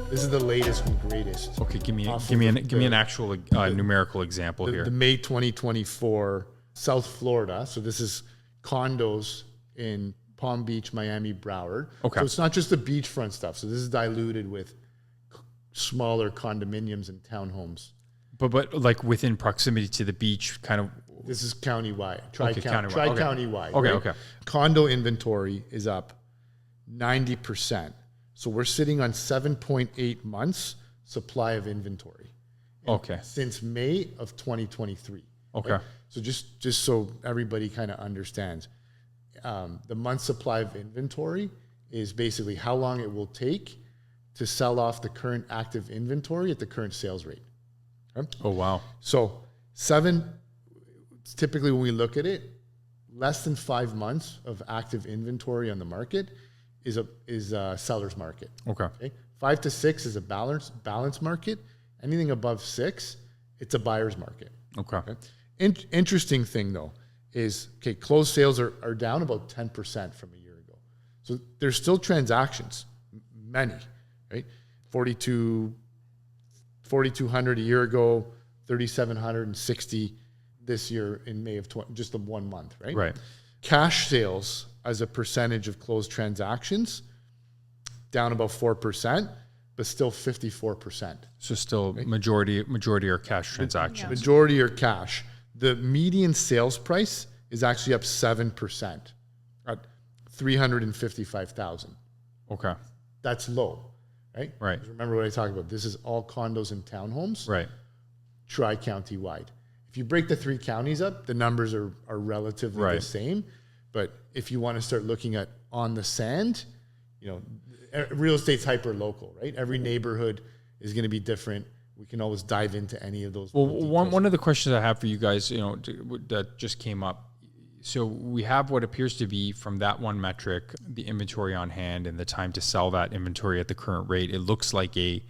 This is the latest and greatest. Okay, give me Off give me of an give me an actual numerical example here. The May 2024 South Florida. So this is condos in Palm Beach, Miami, Broward. Okay. So it's not just the beachfront stuff. So this is diluted with smaller condominiums and townhomes. But like within proximity to the beach, kind of. This is countywide. Countywide. Tri-countywide. Okay. Right? Okay. Condo inventory is up 90%. So we're sitting on 7.8 months supply of inventory. Okay. Since May of 2023. Okay. Right? So just so everybody kind of understands, the month supply of inventory is basically how long it will take to sell off the current active inventory at the current sales rate. Okay? Oh wow. So typically when we look at it, less than 5 months of active inventory on the market is a seller's market. Okay. 5 to 6 is a balance market. Anything above 6, it's a buyer's market. Okay. Interesting thing though is, closed sales are down about 10% from a year ago. So there's still transactions, many, right? 4,200 a year ago, 3,760 this year in May of just the 1 month, right? Right. Cash sales as a percentage of closed transactions down about 4%, but still 54%. So still majority are cash transactions. Majority are cash. The median sales price is actually up 7% at $355,000. Okay. That's low, right? Right. Because remember what I talked about. This is all condos and townhomes, Right. tri-county wide. If you break the 3 counties up, the numbers are relatively the same. But if you want to start looking at on the sand, real estate's hyper local, right? Every neighborhood is going to be different. We can always dive into any of those. Well, one of the questions I have for you guys, that just came up. So we have what appears to be, from that one metric, the inventory on hand and the time to sell that inventory at the current rate. It looks like a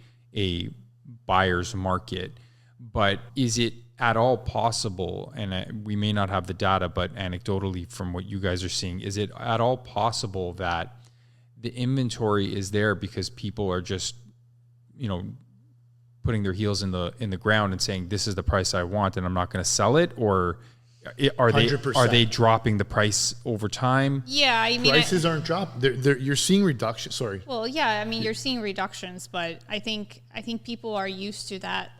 buyer's market, but is it at all possible, and we may not have the data, but anecdotally from what you guys are seeing, is it at all possible that the inventory is there because people are just, putting their heels in the ground and saying, this is the price I want and I'm not going to sell it? Or are 100%. they dropping the price over time? Yeah, I mean, prices aren't dropping. You're seeing reduction. Sorry. Well, yeah, I mean, you're seeing reductions, but I think people are used to that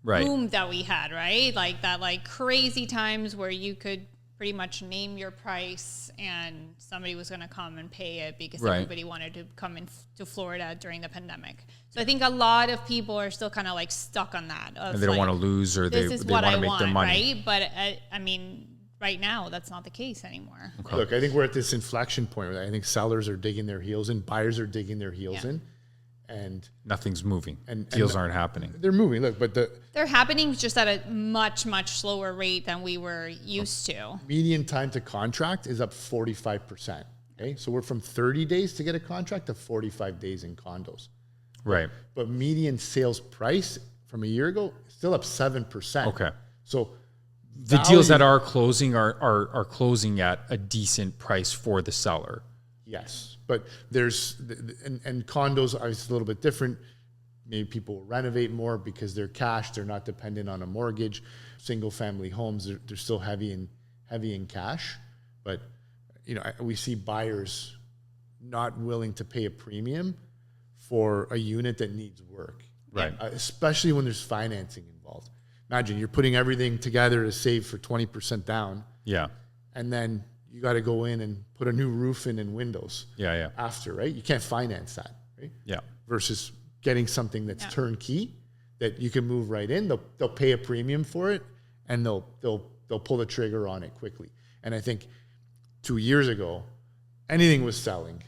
boom that we had, right? Like that, crazy times where you could pretty much name your price and somebody was going to come and pay it because everybody wanted to come to Florida during the pandemic. So I think a lot of people are still kind of stuck on that. And they don't want to lose, or they want to make their money. Right? But I mean, right now that's not the case anymore. Okay. Look, I think we're at this inflection point where I think sellers are digging their heels in, buyers are digging their heels in, and nothing's moving. And deals aren't happening. They're moving. Look, but they're happening just at a much, much slower rate than we were used to. Median time to contract is up 45%. Okay, so we're from 30 days to get a contract to 45 days in condos. Right. But median sales price from a year ago still up 7%. Okay. So the deals that are closing are closing at a decent price for the seller. Yes, but there's and condos are a little bit different. Maybe people will renovate more because they're cash. They're not dependent on a mortgage. Single family homes, they're still heavy in cash. But we see buyers not willing to pay a premium for a unit that needs work, right? Especially when there's financing involved. Imagine you're putting everything together to save for 20% down. Yeah. And then you got to go in and put a new roof in and windows. Yeah. After, right? You can't finance that, right? Yeah. Versus getting something that's turnkey that you can move right in. They'll pay a premium for it, and they'll pull the trigger on it quickly. And I think 2 years ago, anything was selling.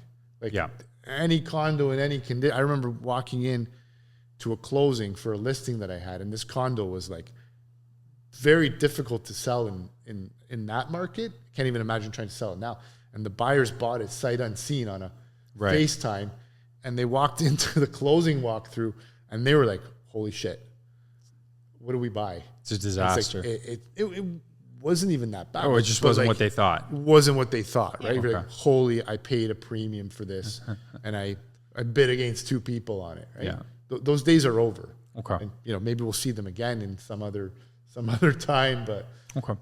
Any condo in any condition. I remember walking in to a closing for a listing that I had, and this condo was very difficult to sell in that market. Can't even imagine trying to sell it now. And the buyers bought it sight unseen on a FaceTime, and they walked into the closing walkthrough, and they were like, "Holy shit, what do we buy?" It's a disaster. It wasn't even that bad. Oh, it just wasn't what they thought. Wasn't what they thought, right? Okay. You're like, holy, I paid a premium for this, and I I bid against two people on it, right? Yeah. Those days are over. Okay. And, you know, maybe we'll see them again in some other time, but Okay.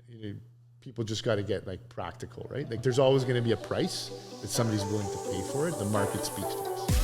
you know, people just got to get like practical, right? Like there's always going to be a price that somebody's willing to pay for it. The market speaks to us.